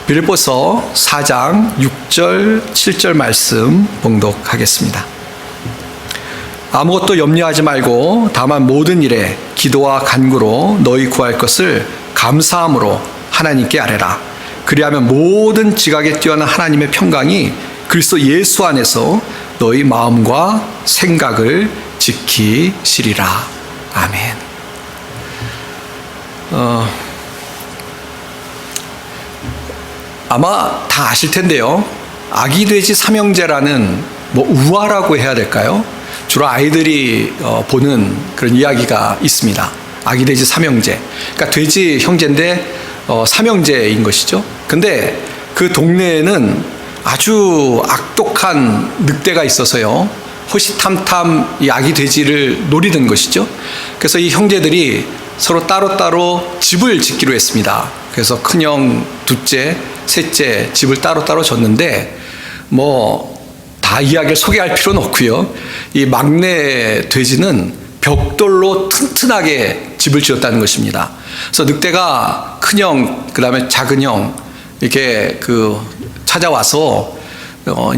빌립보서 4장 6절 7절 말씀 봉독하겠습니다. 아무것도 염려하지 말고 다만 모든 일에 기도와 간구로 너희 구할 것을 감사함으로 하나님께 아뢰라. 그리하면 모든 지각에 뛰어난 하나님의 평강이 그리스도 예수 안에서 너희 마음과 생각을 지키시리라. 아멘. 아마 다 아실 텐데요. 아기돼지 삼형제라는 우화라고 해야 될까요? 주로 아이들이 보는 그런 이야기가 있습니다. 아기돼지 삼형제. 그러니까 돼지 형제인데 삼형제인 것이죠. 근데 그 동네에는 아주 악독한 늑대가 있어서요. 호시탐탐 이 아기돼지를 노리는 것이죠. 그래서 이 형제들이 서로 따로따로 집을 짓기로 했습니다. 그래서 큰형, 둘째, 셋째 집을 따로따로 졌는데 다 이야기를 소개할 필요는 없고요. 이 막내 돼지는 벽돌로 튼튼하게 집을 지었다는 것입니다. 그래서 늑대가 큰형, 그 다음에 작은형 이렇게 찾아와서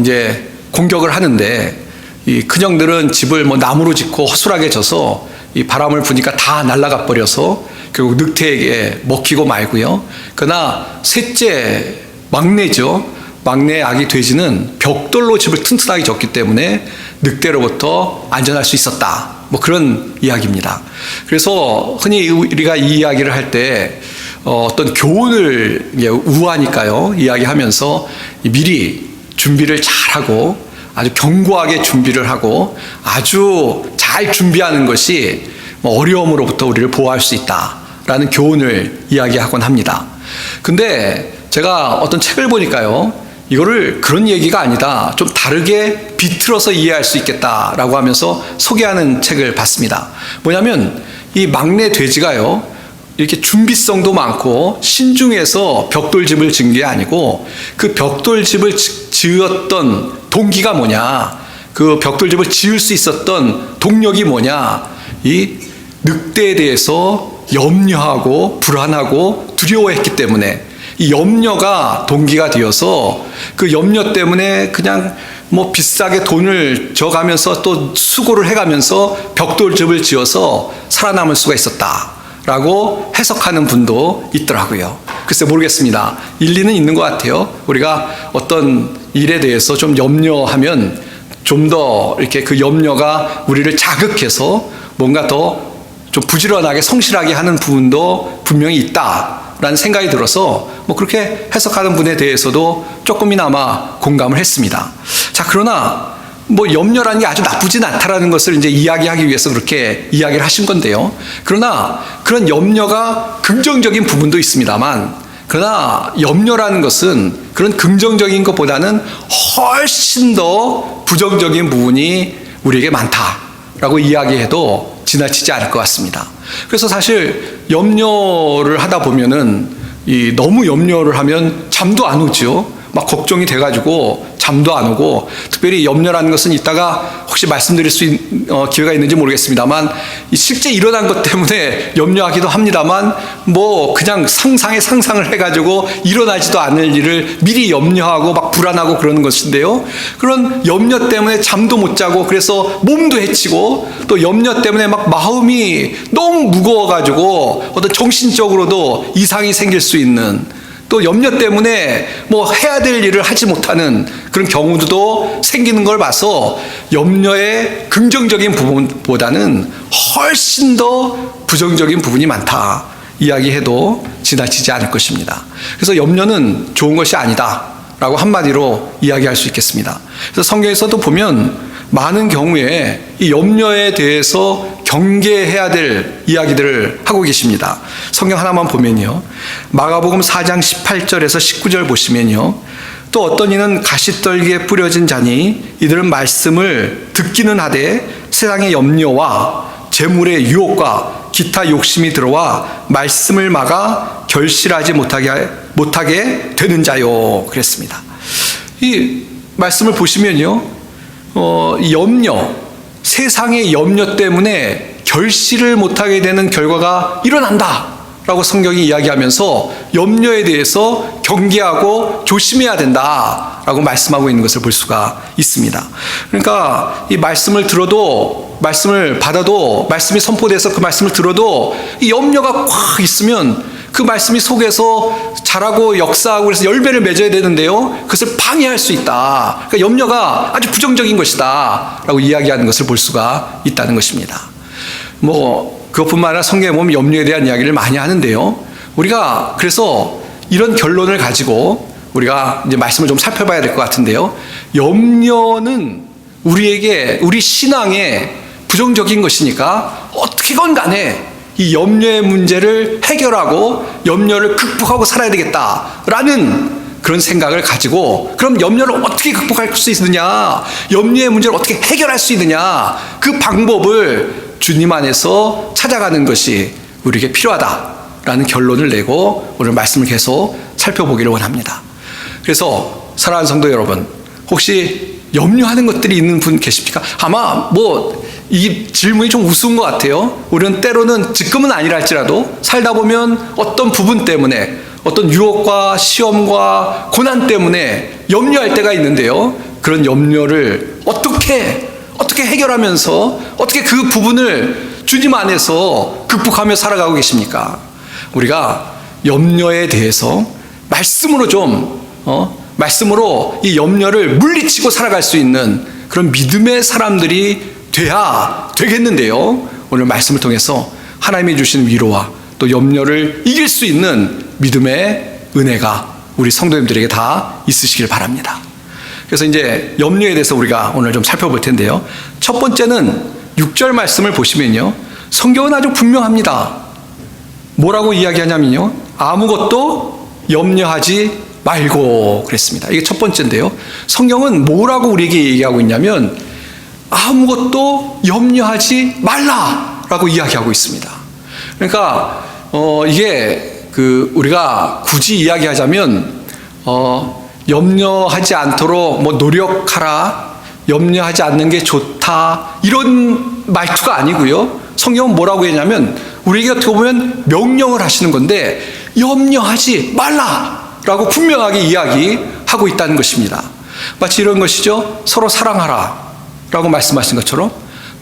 이제 공격을 하는데 이 큰형들은 집을 나무로 짓고 허술하게 져서 이 바람을 부니까 다 날아가 버려서 결국 늑대에게 먹히고 말고요. 그러나 셋째 막내죠. 막내 아기 돼지는 벽돌로 집을 튼튼하게 졌기 때문에 늑대로부터 안전할 수 있었다. 그런 이야기입니다. 그래서 흔히 우리가 이 이야기를 할 때 어떤 교훈을 우하니까요. 이야기하면서 미리 준비를 잘하고 아주 견고하게 준비를 하고 아주 잘 준비하는 것이 어려움으로부터 우리를 보호할 수 있다라는 교훈을 이야기하곤 합니다. 근데 제가 어떤 책을 보니까요. 이거를 그런 얘기가 아니다. 좀 다르게 비틀어서 이해할 수 있겠다라고 하면서 소개하는 책을 봤습니다. 뭐냐면 이 막내 돼지가요. 이렇게 준비성도 많고 신중해서 벽돌집을 지은 게 아니고 그 벽돌집을 지었던 동기가 뭐냐, 그 벽돌집을 지을 수 있었던 동력이 뭐냐, 이 늑대에 대해서 염려하고 불안하고 두려워했기 때문에 이 염려가 동기가 되어서 그 염려 때문에 그냥 비싸게 돈을 져가면서 또 수고를 해가면서 벽돌집을 지어서 살아남을 수가 있었다라고 해석하는 분도 있더라고요. 글쎄 모르겠습니다. 일리는 있는 것 같아요. 우리가 어떤 일에 대해서 좀 염려하면 좀 더 이렇게 그 염려가 우리를 자극해서 뭔가 더 좀 부지런하게 성실하게 하는 부분도 분명히 있다라는 생각이 들어서 그렇게 해석하는 분에 대해서도 조금이나마 공감을 했습니다. 자, 그러나 염려라는 게 아주 나쁘진 않다라는 것을 이제 이야기하기 위해서 그렇게 이야기를 하신 건데요. 그러나 그런 염려가 긍정적인 부분도 있습니다만, 그러나 염려라는 것은 그런 긍정적인 것보다는 훨씬 더 부정적인 부분이 우리에게 많다라고 이야기해도 지나치지 않을 것 같습니다. 그래서 사실 염려를 하다 보면은 너무 염려를 하면 잠도 안 오죠. 걱정이 돼가지고 잠도 안 오고, 특별히 염려라는 것은 이따가 혹시 말씀드릴 수 있는 기회가 있는지 모르겠습니다만 실제 일어난 것 때문에 염려하기도 합니다만 그냥 상상을 해가지고 일어나지도 않을 일을 미리 염려하고 불안하고 그러는 것인데요. 그런 염려 때문에 잠도 못 자고 그래서 몸도 해치고 또 염려 때문에 마음이 너무 무거워가지고 어떤 정신적으로도 이상이 생길 수 있는, 또 염려 때문에 해야 될 일을 하지 못하는 그런 경우도 생기는 걸 봐서 염려의 긍정적인 부분보다는 훨씬 더 부정적인 부분이 많다 이야기해도 지나치지 않을 것입니다. 그래서 염려는 좋은 것이 아니다라고 한마디로 이야기할 수 있겠습니다. 그래서 성경에서도 보면 많은 경우에 이 염려에 대해서 경계해야 될 이야기들을 하고 계십니다. 성경 하나만 보면요. 마가복음 4장 18절에서 19절 보시면요. 또 어떤 이는 가시떨기에 뿌려진 자니 이들은 말씀을 듣기는 하되 세상의 염려와 재물의 유혹과 기타 욕심이 들어와 말씀을 막아 결실하지 못하게 되는 자요. 그랬습니다. 이 말씀을 보시면요. 염려, 세상의 염려 때문에 결실을 못하게 되는 결과가 일어난다 라고 성경이 이야기하면서 염려에 대해서 경계하고 조심해야 된다라고 말씀하고 있는 것을 볼 수가 있습니다. 그러니까 이 말씀을 들어도, 말씀을 받아도, 말씀이 선포돼서 그 말씀을 들어도 이 염려가 꽉 있으면 그 말씀이 속에서 자라고 역사하고 그래서 열매를 맺어야 되는데요, 그것을 방해할 수 있다. 그러니까 염려가 아주 부정적인 것이다 라고 이야기하는 것을 볼 수가 있다는 것입니다. 그것뿐만 아니라 성경에 보면 염려에 대한 이야기를 많이 하는데요, 우리가 그래서 이런 결론을 가지고 우리가 이제 말씀을 좀 살펴봐야 될 것 같은데요, 염려는 우리 신앙에 부정적인 것이니까 어떻게건 간에 이 염려의 문제를 해결하고 염려를 극복하고 살아야 되겠다라는 그런 생각을 가지고, 그럼 염려를 어떻게 극복할 수 있느냐, 염려의 문제를 어떻게 해결할 수 있느냐, 그 방법을 주님 안에서 찾아가는 것이 우리에게 필요하다라는 결론을 내고 오늘 말씀을 계속 살펴보기를 원합니다. 그래서 사랑하는 성도 여러분, 혹시 염려하는 것들이 있는 분 계십니까? 아마 이 질문이 좀 우스운 것 같아요. 우리는 때로는 지금은 아니라 할지라도 살다 보면 어떤 부분 때문에, 어떤 유혹과 시험과 고난 때문에 염려할 때가 있는데요, 그런 염려를 어떻게 해결하면서 어떻게 그 부분을 주님 안에서 극복하며 살아가고 계십니까? 우리가 염려에 대해서 말씀으로 이 염려를 물리치고 살아갈 수 있는 그런 믿음의 사람들이 돼야 되겠는데요, 오늘 말씀을 통해서 하나님이 주신 위로와 또 염려를 이길 수 있는 믿음의 은혜가 우리 성도님들에게 다 있으시길 바랍니다. 그래서 이제 염려에 대해서 우리가 오늘 좀 살펴볼 텐데요, 첫 번째는 6절 말씀을 보시면요, 성경은 아주 분명합니다. 뭐라고 이야기하냐면요, 아무것도 염려하지 말고 그랬습니다. 이게 첫 번째인데요, 성경은 뭐라고 우리에게 얘기하고 있냐면 아무것도 염려하지 말라라고 이야기하고 있습니다. 그러니까 이게 우리가 굳이 이야기하자면 염려하지 않도록 노력하라, 염려하지 않는 게 좋다, 이런 말투가 아니고요, 성경은 뭐라고 했냐면 우리에게 어떻게 보면 명령을 하시는 건데 염려하지 말라라고 분명하게 이야기하고 있다는 것입니다. 마치 이런 것이죠. 서로 사랑하라 라고 말씀하신 것처럼,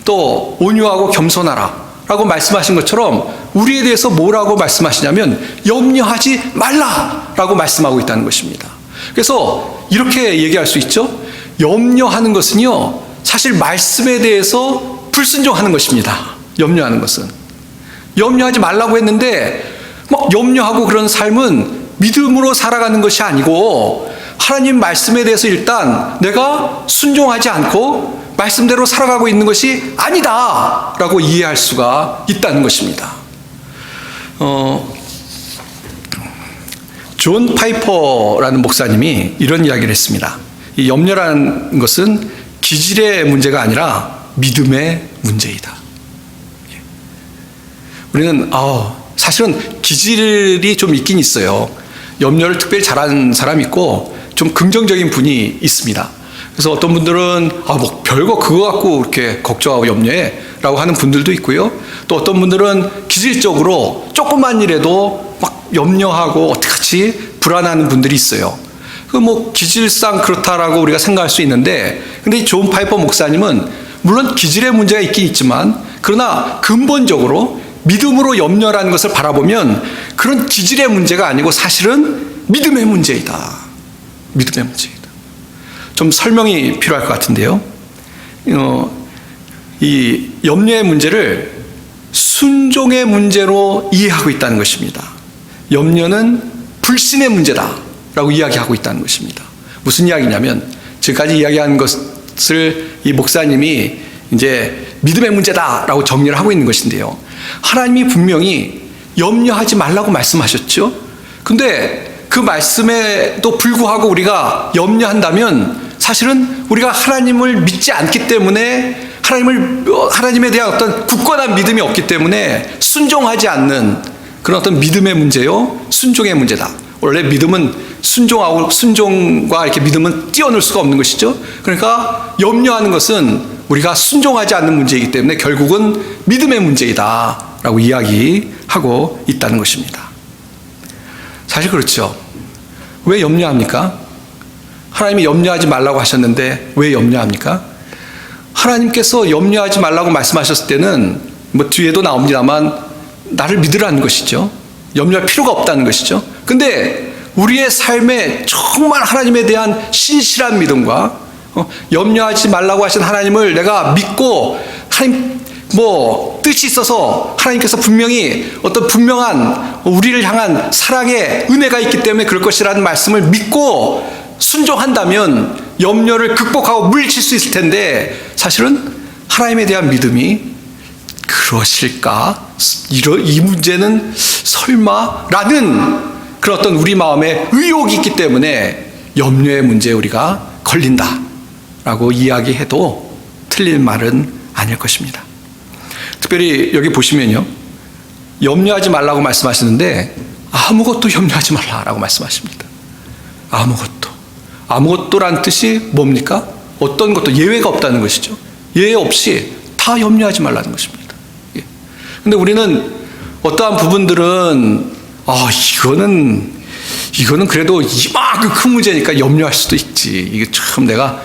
또 온유하고 겸손하라 라고 말씀하신 것처럼 우리에 대해서 뭐라고 말씀하시냐면 염려하지 말라 라고 말씀하고 있다는 것입니다. 그래서 이렇게 얘기할 수 있죠. 염려하는 것은요, 사실 말씀에 대해서 불순종하는 것입니다. 염려하는 것은. 염려하지 말라고 했는데 염려하고 그런 삶은 믿음으로 살아가는 것이 아니고, 하나님 말씀에 대해서 일단 내가 순종하지 않고 말씀대로 살아가고 있는 것이 아니다 라고 이해할 수가 있다는 것입니다. 존 파이퍼라는 목사님이 이런 이야기를 했습니다. 이 염려라는 것은 기질의 문제가 아니라 믿음의 문제이다. 우리는 사실은 기질이 좀 있긴 있어요. 염려를 특별히 잘하는 사람이 있고 좀 긍정적인 분이 있습니다. 그래서 어떤 분들은 별거 그거 갖고 이렇게 걱정하고 염려해 라고 하는 분들도 있고요, 또 어떤 분들은 기질적으로 조금만 일해도 막 염려하고 어떡하지 불안하는 분들이 있어요. 기질상 그렇다라고 우리가 생각할 수 있는데, 근데 이 존 파이퍼 목사님은 물론 기질의 문제가 있긴 있지만, 그러나 근본적으로 믿음으로 염려라는 것을 바라보면 그런 기질의 문제가 아니고 사실은 믿음의 문제이다. 믿음의 문제이다. 좀 설명이 필요할 것 같은데요, 이 염려의 문제를 순종의 문제로 이해하고 있다는 것입니다. 염려는 불신의 문제다라고 이야기하고 있다는 것입니다. 무슨 이야기냐면, 지금까지 이야기한 것을 이 목사님이 이제 믿음의 문제다라고 정리를 하고 있는 것인데요, 하나님이 분명히 염려하지 말라고 말씀하셨죠. 근데 그 말씀에도 불구하고 우리가 염려한다면 사실은 우리가 하나님을 믿지 않기 때문에, 하나님에 대한 어떤 굳건한 믿음이 없기 때문에 순종하지 않는 그런 어떤 믿음의 문제요, 순종의 문제다. 원래 믿음은 순종과 이렇게 믿음은 띄어놓을 수가 없는 것이죠. 그러니까 염려하는 것은 우리가 순종하지 않는 문제이기 때문에 결국은 믿음의 문제이다라고 이야기하고 있다는 것입니다. 사실 그렇죠. 왜 염려합니까? 하나님이 염려하지 말라고 하셨는데 왜 염려합니까? 하나님께서 염려하지 말라고 말씀하셨을 때는 뭐 뒤에도 나옵니다만 나를 믿으라는 것이죠. 염려할 필요가 없다는 것이죠. 근데 우리의 삶에 정말 하나님에 대한 신실한 믿음과 염려하지 말라고 하신 하나님을 내가 믿고 하나님 뜻이 있어서 하나님께서 분명히 어떤 분명한 우리를 향한 사랑의 은혜가 있기 때문에 그럴 것이라는 말씀을 믿고 순종한다면 염려를 극복하고 물리칠 수 있을 텐데 사실은 하나님에 대한 믿음이 그러실까? 이 문제는 설마라는 그런 어떤 우리 마음에 의욕이 있기 때문에 염려의 문제에 우리가 걸린다라고 이야기해도 틀린 말은 아닐 것입니다. 특별히 여기 보시면요, 염려하지 말라고 말씀하시는데 아무것도 염려하지 말라라고 말씀하십니다. 아무것도란 뜻이 뭡니까? 어떤 것도 예외가 없다는 것이죠. 예외 없이 다 염려하지 말라는 것입니다. 근데 우리는 어떠한 부분들은 이거는 그래도 이만큼 큰 문제니까 염려할 수도 있지. 이게 참 내가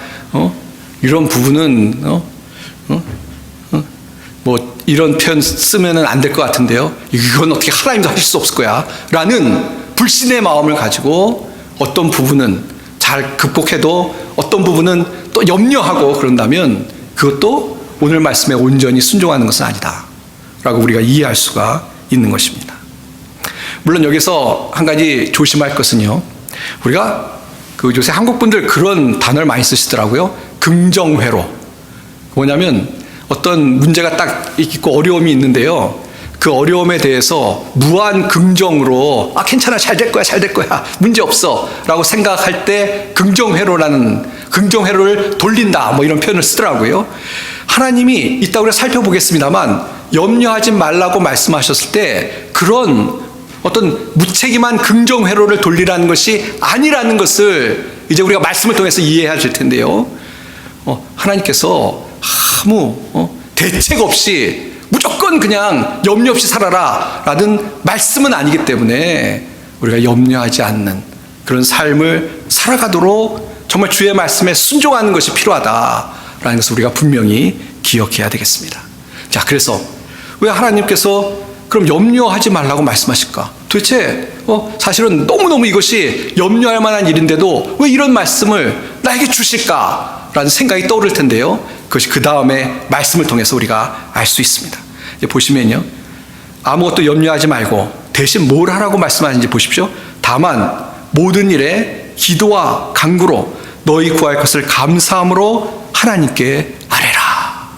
이런 부분은 뭐 이런 표현 쓰면은 안 될 것 같은데요. 이건 어떻게 하나님도 하실 수 없을 거야. 라는 불신의 마음을 가지고 어떤 부분은 잘 극복해도 어떤 부분은 또 염려하고 그런다면 그것도 오늘 말씀에 온전히 순종하는 것은 아니다 라고 우리가 이해할 수가 있는 것입니다. 물론 여기서 한 가지 조심할 것은요, 우리가 요새 한국 분들 그런 단어를 많이 쓰시더라고요. 긍정회로. 뭐냐면 어떤 문제가 딱 있고 어려움이 있는데요, 그 어려움에 대해서 무한 긍정으로 괜찮아, 잘 될 거야, 문제 없어 라고 생각할 때 긍정회로를 돌린다 뭐 이런 표현을 쓰더라고요. 하나님이 이따 우리가 살펴보겠습니다만 염려하지 말라고 말씀하셨을 때 그런 어떤 무책임한 긍정회로를 돌리라는 것이 아니라는 것을 이제 우리가 말씀을 통해서 이해해야 될 텐데요, 하나님께서 아무 대책 없이 무조건 그냥 염려 없이 살아라 라는 말씀은 아니기 때문에 우리가 염려하지 않는 그런 삶을 살아가도록 정말 주의 말씀에 순종하는 것이 필요하다라는 것을 우리가 분명히 기억해야 되겠습니다. 자, 그래서 왜 하나님께서 그럼 염려하지 말라고 말씀하실까? 도대체 사실은 너무너무 이것이 염려할 만한 일인데도 왜 이런 말씀을 나에게 주실까? 라는 생각이 떠오를 텐데요, 그것이 그 다음에 말씀을 통해서 우리가 알 수 있습니다. 이제 보시면요, 아무것도 염려하지 말고 대신 뭘 하라고 말씀하는지 보십시오. 다만 모든 일에 기도와 간구로 너희 구할 것을 감사함으로 하나님께 아뢰라.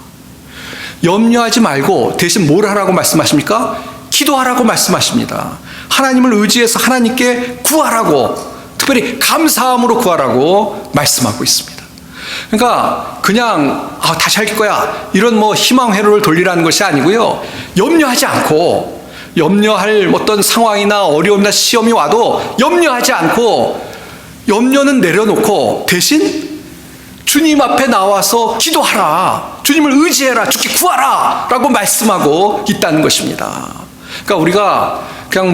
염려하지 말고 대신 뭘 하라고 말씀하십니까? 기도하라고 말씀하십니다. 하나님을 의지해서 하나님께 구하라고, 특별히 감사함으로 구하라고 말씀하고 있습니다. 그러니까 그냥 다시 할 거야 이런 희망 회로를 돌리라는 것이 아니고요, 염려하지 않고, 염려할 어떤 상황이나 어려움이나 시험이 와도 염려하지 않고 염려는 내려놓고 대신 주님 앞에 나와서 기도하라, 주님을 의지해라, 주께 구하라 라고 말씀하고 있다는 것입니다. 그러니까 우리가 그냥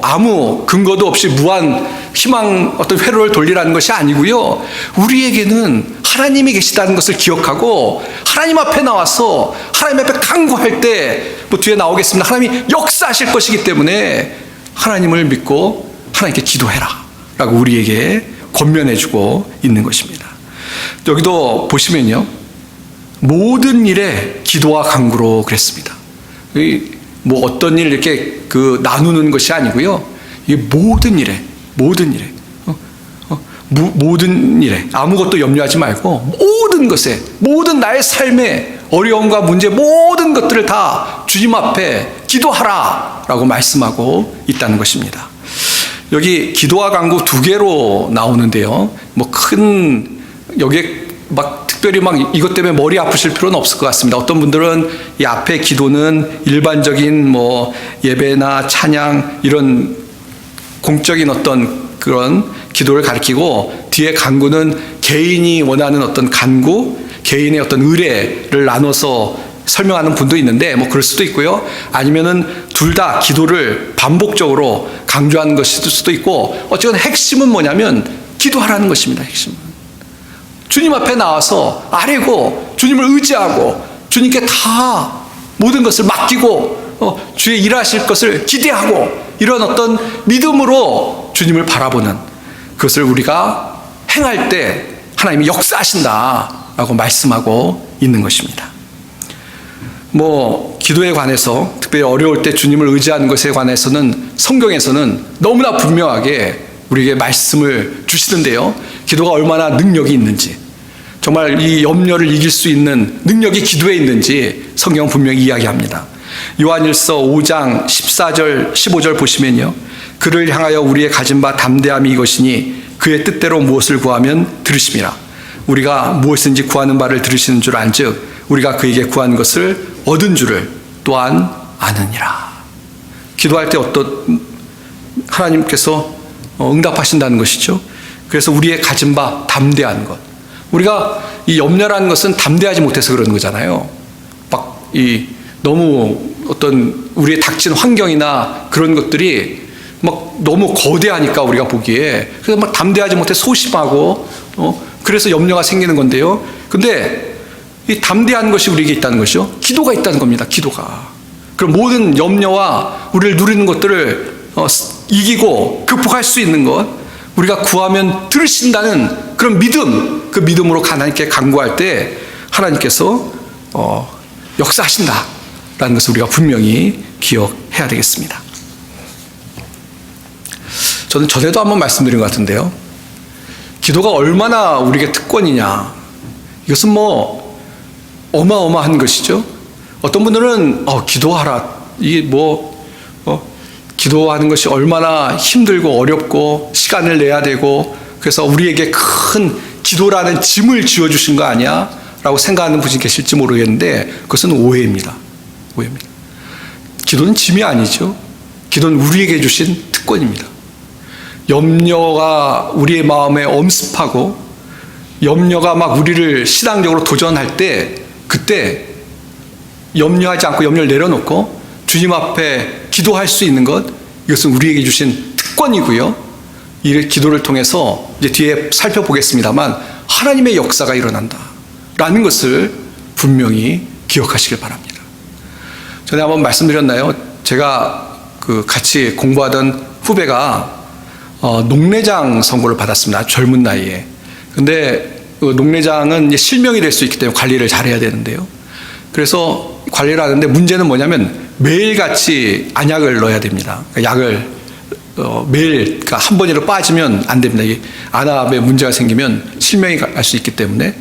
아무 근거도 없이 무한 희망 어떤 회로를 돌리라는 것이 아니고요, 우리에게는 하나님이 계시다는 것을 기억하고 하나님 앞에 나와서 하나님 앞에 간구할 때 뒤에 나오겠습니다, 하나님이 역사하실 것이기 때문에 하나님을 믿고 하나님께 기도해라 라고 우리에게 권면해주고 있는 것입니다. 여기도 보시면요, 모든 일에 기도와 간구로 그랬습니다. 어떤 일 이렇게 나누는 것이 아니고요, 이 모든 일에 아무것도 염려하지 말고 모든 것에, 모든 나의 삶의 어려움과 문제, 모든 것들을 다 주님 앞에 기도하라 라고 말씀하고 있다는 것입니다. 여기 기도와 간구 두 개로 나오는데요, 여기에 특별히 이것 때문에 머리 아프실 필요는 없을 것 같습니다. 어떤 분들은 이 앞에 기도는 일반적인 예배나 찬양 이런 공적인 어떤 그런 기도를 가리키고 뒤에 간구는 개인이 원하는 어떤 간구, 개인의 어떤 의뢰를 나눠서 설명하는 분도 있는데 뭐 그럴 수도 있고요. 아니면은 둘 다 기도를 반복적으로 강조하는 것일 수도 있고, 어쨌든 핵심은 뭐냐면 기도하라는 것입니다. 핵심은 주님 앞에 나와서 아뢰고 주님을 의지하고 주님께 다 모든 것을 맡기고 주의 일하실 것을 기대하고, 이런 어떤 믿음으로 주님을 바라보는 그것을 우리가 행할 때 하나님이 역사하신다라고 말씀하고 있는 것입니다. 뭐 기도에 관해서, 특별히 어려울 때 주님을 의지하는 것에 관해서는 성경에서는 너무나 분명하게 우리에게 말씀을 주시는데요, 기도가 얼마나 능력이 있는지, 정말 이 염려를 이길 수 있는 능력이 기도에 있는지 성경은 분명히 이야기합니다. 요한일서 5장 14절 15절 보시면요, 그를 향하여 우리의 가진 바 담대함이 이것이니 그의 뜻대로 무엇을 구하면 들으심이라. 우리가 무엇인지 구하는 바를 들으시는 줄 안즉 우리가 그에게 구한 것을 얻은 줄을 또한 아느니라. 기도할 때 어떤 하나님께서 응답하신다는 것이죠. 그래서 우리의 가진 바 담대한 것, 우리가 이 염려라는 것은 담대하지 못해서 그러는 거잖아요. 막 너무 어떤 우리의 닥친 환경이나 그런 것들이 막 너무 거대하니까 우리가 보기에, 그래서 막 담대하지 못해 소심하고 그래서 염려가 생기는 건데요. 근데 이 담대한 것이 우리에게 있다는 것이죠. 기도가 있다는 겁니다. 기도가. 그럼 모든 염려와 우리를 누리는 것들을 이기고 극복할 수 있는 것, 우리가 구하면 들으신다는 그런 믿음, 그 믿음으로 하나님께 간구할 때 하나님께서 역사하신다라는 것을 우리가 분명히 기억해야 되겠습니다. 저는 전에도 한번 말씀드린 것 같은데요, 기도가 얼마나 우리에게 특권이냐, 이것은 뭐 어마어마한 것이죠. 어떤 분들은 기도하라, 이게 기도하는 것이 얼마나 힘들고 어렵고 시간을 내야 되고, 그래서 우리에게 큰 기도라는 짐을 지어주신 거 아니야? 라고 생각하는 분이 계실지 모르겠는데, 그것은 오해입니다. 오해입니다. 기도는 짐이 아니죠. 기도는 우리에게 주신 특권입니다. 염려가 우리의 마음에 엄습하고 염려가 막 우리를 신앙적으로 도전할 때, 그때 염려하지 않고 염려를 내려놓고 주님 앞에 기도할 수 있는 것, 이것은 우리에게 주신 특권이고요. 이 기도를 통해서 이제 뒤에 살펴보겠습니다만 하나님의 역사가 일어난다라는 것을 분명히 기억하시길 바랍니다. 전에 한번 말씀드렸나요? 제가 같이 공부하던 후배가 농내장 선고를 받았습니다. 젊은 나이에. 근데 농내장은 이제 실명이 될 수 있기 때문에 관리를 잘해야 되는데요. 그래서 관리를 하는데 문제는 뭐냐면 매일같이 안약을 넣어야 됩니다. 그러니까 약을 매일, 그러니까 한 번이라도 빠지면 안 됩니다. 이 안압에 문제가 생기면 실명이 갈 수 있기 때문에.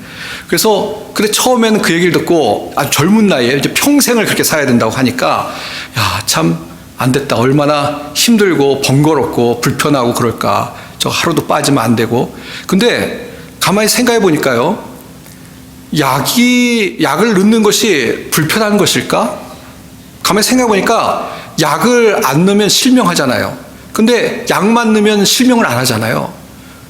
그래서 근데 처음에는 그 얘기를 듣고 아주 젊은 나이에 이제 평생을 그렇게 살아야 된다고 하니까, 야, 참 안 됐다. 얼마나 힘들고 번거롭고 불편하고 그럴까. 저 하루도 빠지면 안 되고. 근데 가만히 생각해 보니까요, 약을 넣는 것이 불편한 것일까? 가만히 생각해 보니까 약을 안 넣으면 실명하잖아요. 근데 약만 넣으면 실명을 안 하잖아요.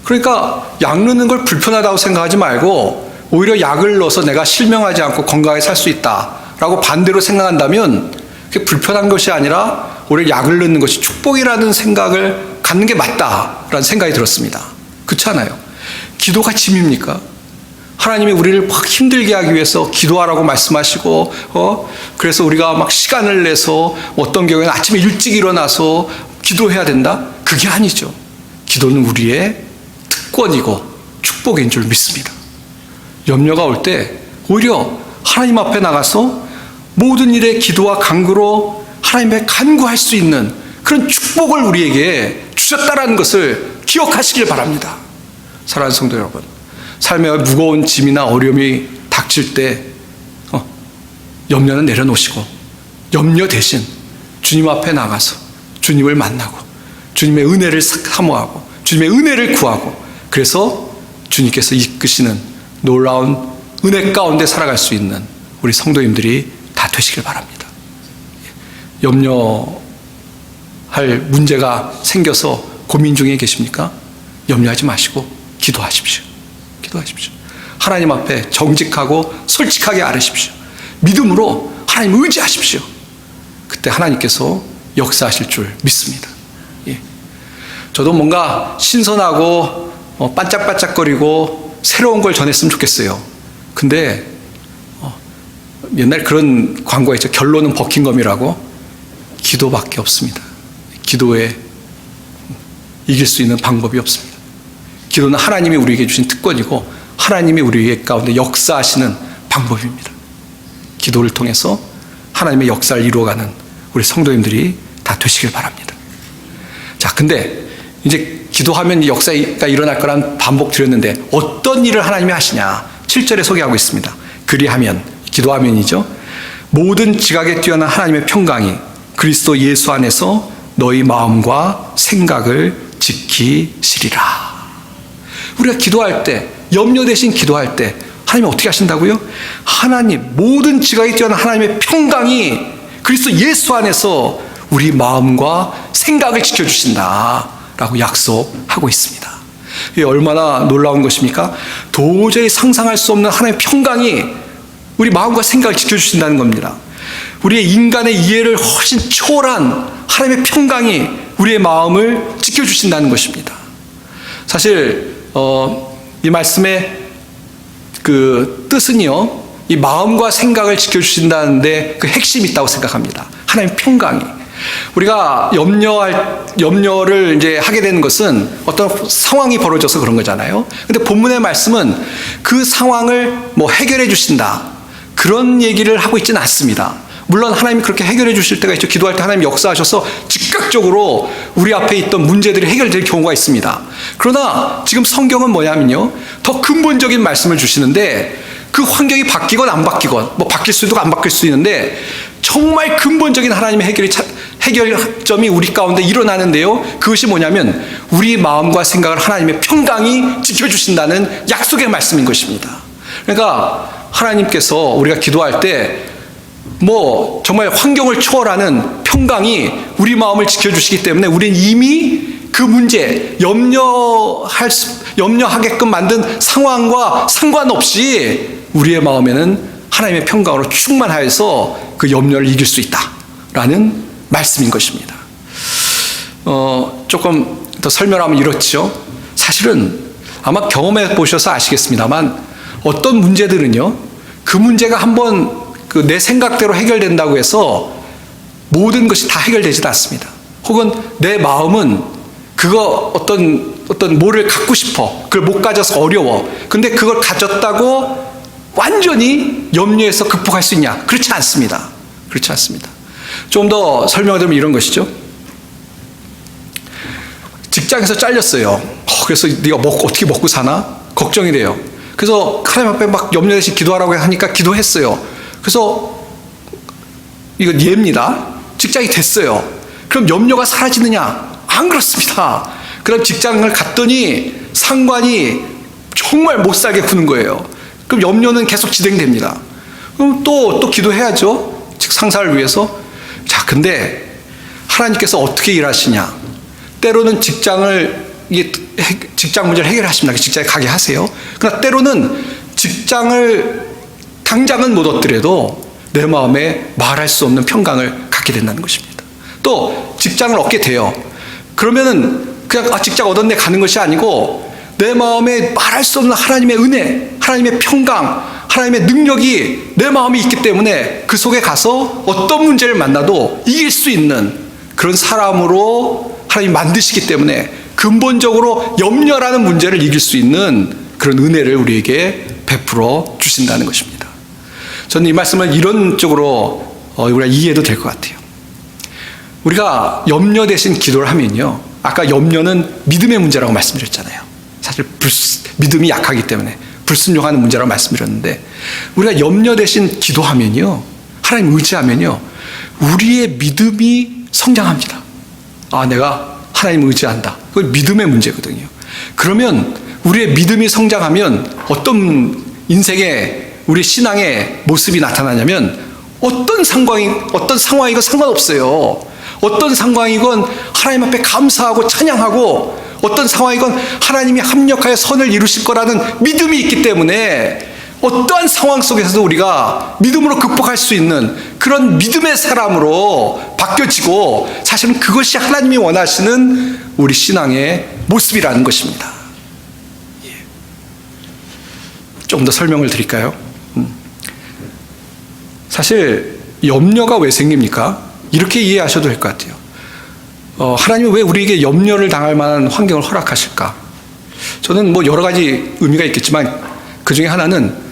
그러니까 약 넣는 걸 불편하다고 생각하지 말고 오히려 약을 넣어서 내가 실명하지 않고 건강하게 살 수 있다라고 반대로 생각한다면, 그게 불편한 것이 아니라 오히려 약을 넣는 것이 축복이라는 생각을 갖는 게 맞다라는 생각이 들었습니다. 그렇지 않아요? 기도가 짐입니까? 하나님이 우리를 막 힘들게 하기 위해서 기도하라고 말씀하시고, 그래서 우리가 막 시간을 내서 어떤 경우에는 아침에 일찍 일어나서 기도해야 된다? 그게 아니죠. 기도는 우리의 특권이고 축복인 줄 믿습니다. 염려가 올 때 오히려 하나님 앞에 나가서 모든 일에 기도와 간구로 하나님께 간구할 수 있는 그런 축복을 우리에게 주셨다라는 것을 기억하시길 바랍니다. 사랑하는 성도 여러분, 삶의 무거운 짐이나 어려움이 닥칠 때 염려는 내려놓으시고 염려 대신 주님 앞에 나가서 주님을 만나고 주님의 은혜를 사모하고 주님의 은혜를 구하고, 그래서 주님께서 이끄시는 놀라운 은혜 가운데 살아갈 수 있는 우리 성도님들이 다 되시길 바랍니다. 염려할 문제가 생겨서 고민 중에 계십니까? 염려하지 마시고 기도하십시오. 기도하십시오. 하나님 앞에 정직하고 솔직하게 아뢰십시오. 믿음으로 하나님 의지하십시오. 그때 하나님께서 역사하실 줄 믿습니다. 예. 저도 뭔가 신선하고 반짝반짝거리고 새로운 걸 전했으면 좋겠어요. 근데 옛날 그런 광고가 있죠. 결론은 버킹엄이라고. 기도밖에 없습니다. 기도에 이길 수 있는 방법이 없습니다. 기도는 하나님이 우리에게 주신 특권이고 하나님이 우리 가운데 역사하시는 방법입니다. 기도를 통해서 하나님의 역사를 이루어가는 우리 성도님들이 다 되시길 바랍니다. 자, 근데 이제 기도하면 역사가 일어날 거란 반복 드렸는데 어떤 일을 하나님이 하시냐? 7절에 소개하고 있습니다. 그리하면, 기도하면이죠. 모든 지각에 뛰어난 하나님의 평강이 그리스도 예수 안에서 너희 마음과 생각을 지키시리라. 우리가 기도할 때, 염려 대신 기도할 때 하나님이 어떻게 하신다고요? 하나님, 모든 지각에 뛰어난 하나님의 평강이 그리스도 예수 안에서 우리 마음과 생각을 지켜주신다라고 약속하고 있습니다. 이게 얼마나 놀라운 것입니까? 도저히 상상할 수 없는 하나님의 평강이 우리 마음과 생각을 지켜주신다는 겁니다. 우리의 인간의 이해를 훨씬 초월한 하나님의 평강이 우리의 마음을 지켜주신다는 것입니다. 사실 이 말씀의 그 뜻은요, 이 마음과 생각을 지켜주신다는데 그 핵심이 있다고 생각합니다. 하나님의 평강이. 우리가 염려를 이제 하게 되는 것은 어떤 상황이 벌어져서 그런 거잖아요. 근데 본문의 말씀은 그 상황을 뭐 해결해 주신다, 그런 얘기를 하고 있지는 않습니다. 물론 하나님이 그렇게 해결해 주실 때가 있죠. 기도할 때 하나님이 역사하셔서 즉각적으로 우리 앞에 있던 문제들이 해결될 경우가 있습니다. 그러나 지금 성경은 뭐냐면요, 더 근본적인 말씀을 주시는데 그 환경이 바뀌건 안 바뀌건, 뭐 바뀔 수도 있고 안 바뀔 수 있는데 정말 근본적인 하나님의 해결점이 우리 가운데 일어나는데요, 그것이 뭐냐면 우리 마음과 생각을 하나님의 평강이 지켜주신다는 약속의 말씀인 것입니다. 그러니까 하나님께서 우리가 기도할 때 뭐 정말 환경을 초월하는 평강이 우리 마음을 지켜주시기 때문에 우리는 이미 그 문제, 염려하게끔 만든 상황과 상관없이 우리의 마음에는 하나님의 평강으로 충만하여서 그 염려를 이길 수 있다라는 말씀인 것입니다. 조금 더 설명하면 이렇죠. 사실은 아마 경험해 보셔서 아시겠습니다만 어떤 문제들은요, 그 문제가 한번 그 내 생각대로 해결된다고 해서 모든 것이 다 해결되지도 않습니다. 혹은 내 마음은 그거 어떤 뭐를 갖고 싶어, 그걸 못 가져서 어려워. 근데 그걸 가졌다고 완전히 염려해서 극복할 수 있냐? 그렇지 않습니다. 그렇지 않습니다. 좀 더 설명을 드리면 이런 것이죠. 직장에서 잘렸어요. 그래서 네가 어떻게 먹고 사나? 걱정이 돼요. 그래서 하나님 앞에 막 염려 대신 기도하라고 하니까 기도했어요. 그래서 이거 예입니다. 직장이 됐어요. 그럼 염려가 사라지느냐? 안 그렇습니다. 그럼 직장을 갔더니 상관이 정말 못 살게 구는 거예요. 그럼 염려는 계속 진행됩니다. 그럼 또 기도해야죠. 즉 상사를 위해서. 자, 근데 하나님께서 어떻게 일하시냐? 때로는 직장 문제를 해결하십니다. 직장에 가게 하세요. 그러나 때로는 직장을 당장은 못 얻더라도 내 마음에 말할 수 없는 평강을 갖게 된다는 것입니다. 또 직장을 얻게 돼요. 그러면은 그냥 직장 얻었네 가는 것이 아니고 내 마음에 말할 수 없는 하나님의 은혜, 하나님의 평강, 하나님의 능력이 내 마음에 있기 때문에 그 속에 가서 어떤 문제를 만나도 이길 수 있는 그런 사람으로 하나님이 만드시기 때문에 근본적으로 염려라는 문제를 이길 수 있는 그런 은혜를 우리에게 베풀어 주신다는 것입니다. 저는 이 말씀을 이런 쪽으로 우리가 이해해도 될 것 같아요. 우리가 염려 대신 기도를 하면요, 아까 염려는 믿음의 문제라고 말씀드렸잖아요. 사실 믿음이 약하기 때문에 불순종하는 문제라고 말씀드렸는데, 우리가 염려 대신 기도하면요, 하나님 의지하면요, 우리의 믿음이 성장합니다. 아, 내가 하나님 의지한다. 그건 믿음의 문제거든요. 그러면 우리의 믿음이 성장하면 어떤 인생의 우리 신앙의 모습이 나타나냐면 어떤 상황이건 상관없어요. 어떤 상황이건 하나님 앞에 감사하고 찬양하고 어떤 상황이건 하나님이 합력하여 선을 이루실 거라는 믿음이 있기 때문에 어떠한 상황 속에서도 우리가 믿음으로 극복할 수 있는 그런 믿음의 사람으로 바뀌어지고, 사실은 그것이 하나님이 원하시는 우리 신앙의 모습이라는 것입니다. 조금 더 설명을 드릴까요? 사실 염려가 왜 생깁니까? 이렇게 이해하셔도 될 것 같아요. 하나님은 왜 우리에게 염려를 당할 만한 환경을 허락하실까? 저는 뭐 여러 가지 의미가 있겠지만 그 중에 하나는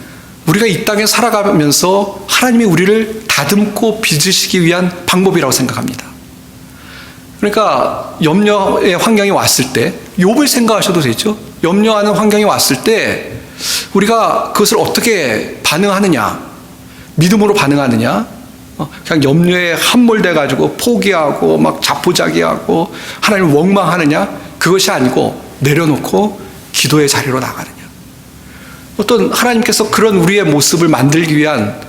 우리가 이 땅에 살아가면서 하나님이 우리를 다듬고 빚으시기 위한 방법이라고 생각합니다. 그러니까 염려의 환경이 왔을 때 욥을 생각하셔도 되죠. 염려하는 환경이 왔을 때 우리가 그것을 어떻게 반응하느냐, 믿음으로 반응하느냐, 그냥 염려에 함몰돼 가지고 포기하고 막 자포자기하고 하나님을 원망하느냐, 그것이 아니고 내려놓고 기도의 자리로 나가느냐. 어떤 하나님께서 그런 우리의 모습을 만들기 위한,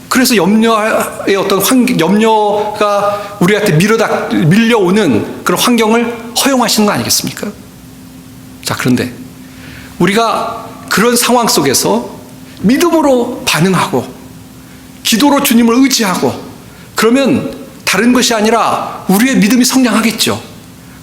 그래서 염려의 어떤 염려가 우리한테 밀려오는 그런 환경을 허용하시는 거 아니겠습니까? 자, 그런데 우리가 그런 상황 속에서 믿음으로 반응하고 기도로 주님을 의지하고 그러면 다른 것이 아니라 우리의 믿음이 성장하겠죠.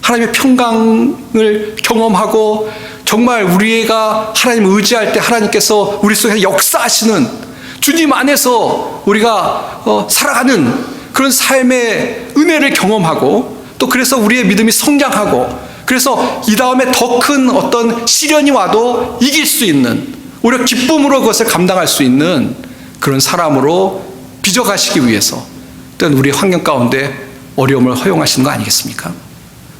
하나님의 평강을 경험하고 정말 우리가 하나님을 의지할 때 하나님께서 우리 속에 역사하시는, 주님 안에서 우리가 살아가는 그런 삶의 은혜를 경험하고, 또 그래서 우리의 믿음이 성장하고, 그래서 이 다음에 더 큰 어떤 시련이 와도 이길 수 있는, 오히려 기쁨으로 그것을 감당할 수 있는 그런 사람으로 빚어가시기 위해서 또는 우리 환경 가운데 어려움을 허용하시는 거 아니겠습니까?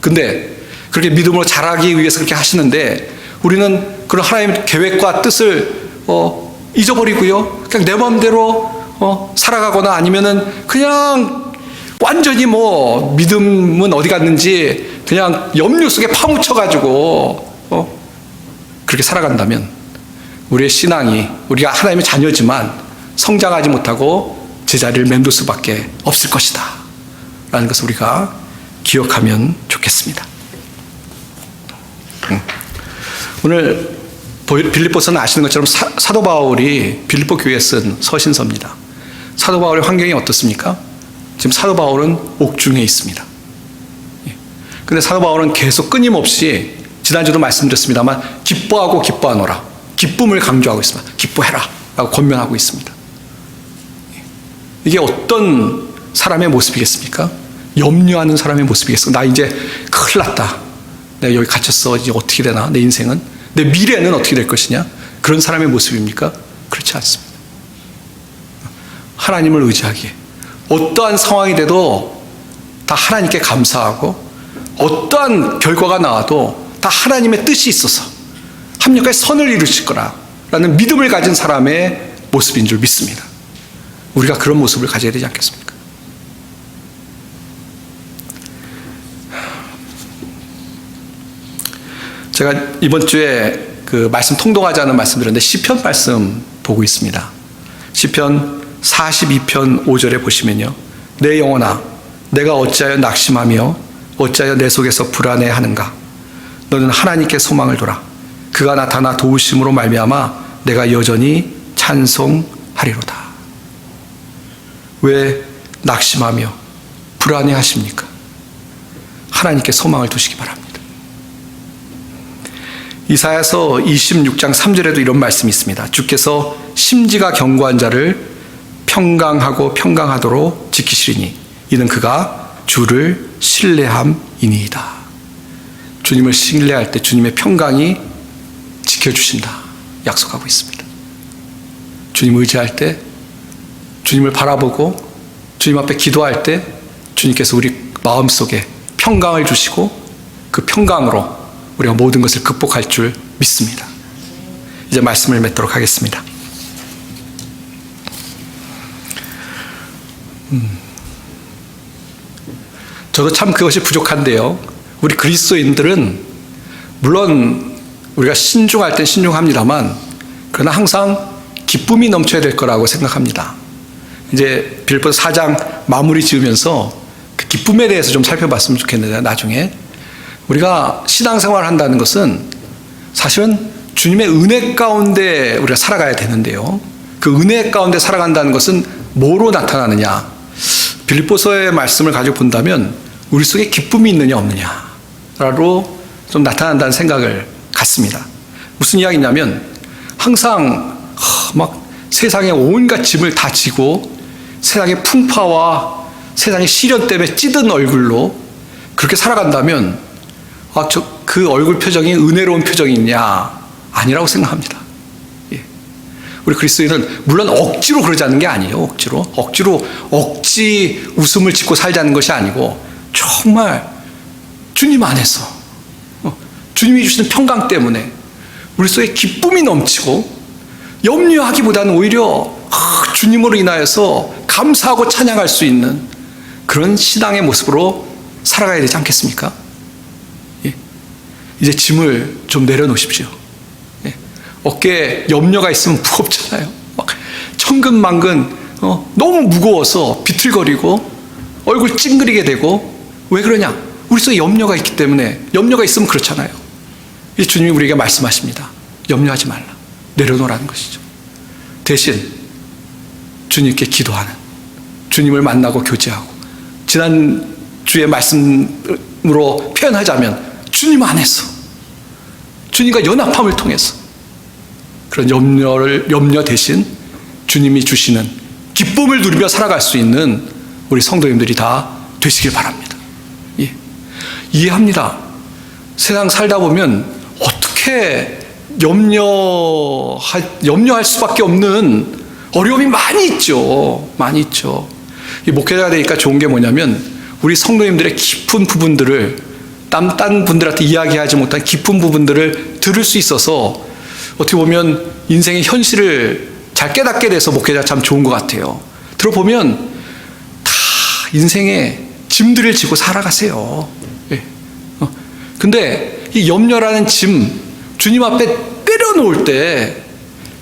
근데 그렇게 믿음으로 자라기 위해서 그렇게 하시는데 우리는 그런 하나님의 계획과 뜻을 잊어버리고요, 그냥 내 마음대로 살아가거나 아니면은 그냥 완전히 뭐 믿음은 어디 갔는지 그냥 염려 속에 파묻혀가지고 그렇게 살아간다면 우리의 신앙이, 우리가 하나님의 자녀지만 성장하지 못하고 제자리를 맴돌 수밖에 없을 것이다 라는 것을 우리가 기억하면 좋겠습니다. 오늘 빌립보서는 아시는 것처럼 사도 바울이 빌립보 교회에 쓴 서신서입니다. 사도 바울의 환경이 어떻습니까? 지금 사도 바울은 옥중에 있습니다. 근데 사도 바울은 계속 끊임없이, 지난주도 말씀드렸습니다만, 기뻐하고 기뻐하노라, 기쁨을 강조하고 있습니다. 기뻐해라 라고 권면하고 있습니다. 이게 어떤 사람의 모습이겠습니까? 염려하는 사람의 모습이겠습니까? 나 이제 큰일 났다, 내가 여기 갇혔어, 이제 어떻게 되나, 내 인생은, 내 미래는 어떻게 될 것이냐, 그런 사람의 모습입니까? 그렇지 않습니다. 하나님을 의지하기에 어떠한 상황이 돼도 다 하나님께 감사하고, 어떠한 결과가 나와도 다 하나님의 뜻이 있어서 합력하여 선을 이루실 거라는 믿음을 가진 사람의 모습인 줄 믿습니다. 우리가 그런 모습을 가져야 되지 않겠습니까? 제가 이번 주에 그 말씀 통독하자는 말씀드렸는데 시편 말씀 보고 있습니다. 시편 42편 5절에 보시면요, 내 영혼아 내가 어찌하여 낙심하며 어찌하여 내 속에서 불안해하는가. 너는 하나님께 소망을 둬라. 그가 나타나 도우심으로 말미암아 내가 여전히 찬송하리로다. 왜 낙심하며 불안해하십니까? 하나님께 소망을 두시기 바랍니다. 이사야서 26장 3절에도 이런 말씀이 있습니다. 주께서 심지가 견고한 자를 평강하고 평강하도록 지키시리니 이는 그가 주를 신뢰함이니이다. 주님을 신뢰할 때 주님의 평강이 지켜주신다 약속하고 있습니다. 주님을 의지할 때, 주님을 바라보고 주님 앞에 기도할 때 주님께서 우리 마음속에 평강을 주시고 그 평강으로 우리가 모든 것을 극복할 줄 믿습니다. 이제 말씀을 맺도록 하겠습니다. 저도 참 그것이 부족한데요, 우리 그리스도인들은 물론 우리가 신중할 땐 신중합니다만 그러나 항상 기쁨이 넘쳐야 될 거라고 생각합니다. 이제 빌립보서 4장 마무리 지으면서 그 기쁨에 대해서 좀 살펴봤으면 좋겠는데 나중에 우리가 신앙생활을 한다는 것은 사실은 주님의 은혜 가운데 우리가 살아가야 되는데요. 그 은혜 가운데 살아간다는 것은 뭐로 나타나느냐? 빌립보서의 말씀을 가지고 본다면 우리 속에 기쁨이 있느냐 없느냐로 좀 나타난다는 생각을 갖습니다. 무슨 이야기냐면 항상 막 세상의 온갖 짐을 다 지고 세상의 풍파와 세상의 시련 때문에 찌든 얼굴로 그렇게 살아간다면 그 얼굴 표정이 은혜로운 표정이냐? 아니라고 생각합니다. 예. 우리 그리스도인은 물론 억지로 그러자는 게 아니에요. 억지 웃음을 짓고 살자는 것이 아니고 정말 주님 안에서 주님이 주시는 평강 때문에 우리 속에 기쁨이 넘치고 염려하기보다는 오히려 주님으로 인하여서 감사하고 찬양할 수 있는 그런 신앙의 모습으로 살아가야 되지 않겠습니까? 예. 이제 짐을 좀 내려놓으십시오. 예. 어깨에 염려가 있으면 무겁잖아요. 막 천근만근 너무 무거워서 비틀거리고 얼굴 찡그리게 되고 왜 그러냐? 우리 속에 염려가 있기 때문에 염려가 있으면 그렇잖아요. 이 주님이 우리에게 말씀하십니다. 염려하지 말라. 내려놓으라는 것이죠. 대신 주님께 기도하는, 주님을 만나고 교제하고, 지난 주의 말씀으로 표현하자면 주님 안에서 주님과 연합함을 통해서 그런 염려 대신 주님이 주시는 기쁨을 누리며 살아갈 수 있는 우리 성도님들이 다 되시길 바랍니다. 예. 이해합니다. 세상 살다 보면 어떻게 염려할 수밖에 없는 어려움이 많이 있죠. 많이 있죠. 이 목회자가 되니까 좋은 게 뭐냐면 우리 성도님들의 깊은 부분들을 딴 분들한테 이야기하지 못한 깊은 부분들을 들을 수 있어서 어떻게 보면 인생의 현실을 잘 깨닫게 돼서 목회자 참 좋은 것 같아요. 들어보면 다 인생의 짐들을 지고 살아가세요. 예. 근데 이 염려라는 짐 주님 앞에 내려놓을 때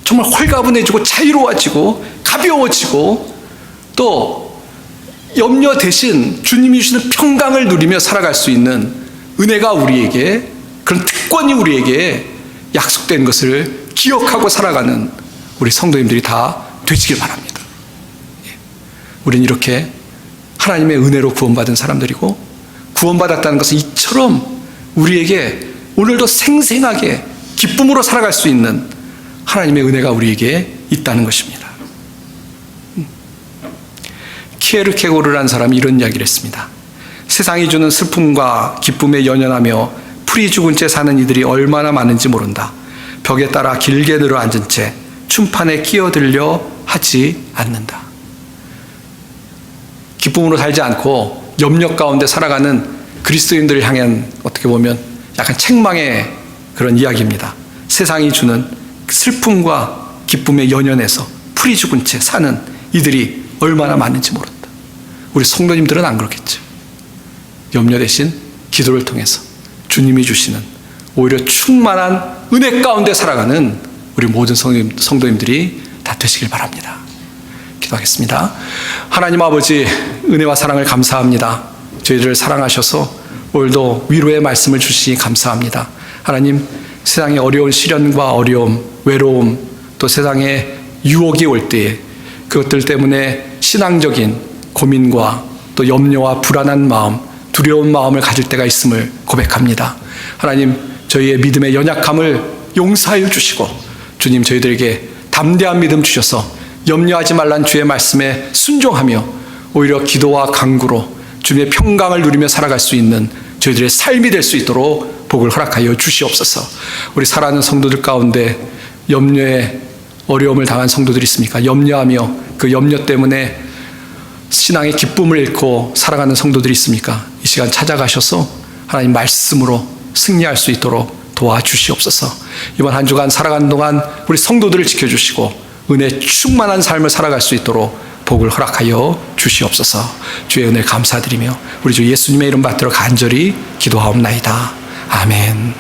정말 홀가분해지고 자유로워지고 가벼워지고 또 염려 대신 주님이 주시는 평강을 누리며 살아갈 수 있는 은혜가 우리에게, 그런 특권이 우리에게 약속된 것을 기억하고 살아가는 우리 성도님들이 다 되시길 바랍니다. 우리는 이렇게 하나님의 은혜로 구원받은 사람들이고, 구원받았다는 것은 이처럼 우리에게 오늘도 생생하게 기쁨으로 살아갈 수 있는 하나님의 은혜가 우리에게 있다는 것입니다. 키에르케고르라는 사람이 이런 이야기를 했습니다. 세상이 주는 슬픔과 기쁨에 연연하며 풀이 죽은 채 사는 이들이 얼마나 많은지 모른다. 벽에 따라 길게 늘어앉은 채 춤판에 끼어들려 하지 않는다. 기쁨으로 살지 않고 염려 가운데 살아가는 그리스도인들을 향한 어떻게 보면 약간 책망의 그런 이야기입니다. 세상이 주는 슬픔과 기쁨에 연연해서 풀이 죽은 채 사는 이들이 얼마나 많은지 모른다. 우리 성도님들은 안 그렇겠죠. 염려 대신 기도를 통해서 주님이 주시는 오히려 충만한 은혜 가운데 살아가는 우리 모든 성도님들이 다 되시길 바랍니다. 기도하겠습니다. 하나님 아버지, 은혜와 사랑을 감사합니다. 저희들을 사랑하셔서 오늘도 위로의 말씀을 주시니 감사합니다. 하나님, 세상의 어려운 시련과 어려움, 외로움, 또 세상에 유혹이 올 때에 그것들 때문에 신앙적인 고민과 또 염려와 불안한 마음, 두려운 마음을 가질 때가 있음을 고백합니다. 하나님, 저희의 믿음의 연약함을 용서하여 주시고 주님, 저희들에게 담대한 믿음 주셔서 염려하지 말란 주의 말씀에 순종하며 오히려 기도와 간구로 주님의 평강을 누리며 살아갈 수 있는 저희들의 삶이 될 수 있도록 복을 허락하여 주시옵소서. 우리 사랑하는 성도들 가운데 염려에 어려움을 당한 성도들이 있습니까? 염려하며 그 염려 때문에 신앙의 기쁨을 잃고 살아가는 성도들이 있습니까? 이 시간 찾아가셔서 하나님 말씀으로 승리할 수 있도록 도와주시옵소서. 이번 한 주간 살아가는 동안 우리 성도들을 지켜주시고 은혜 충만한 삶을 살아갈 수 있도록 복을 허락하여 주시옵소서. 주의 은혜를 감사드리며 우리 주 예수님의 이름 받들어 간절히 기도하옵나이다. 아멘.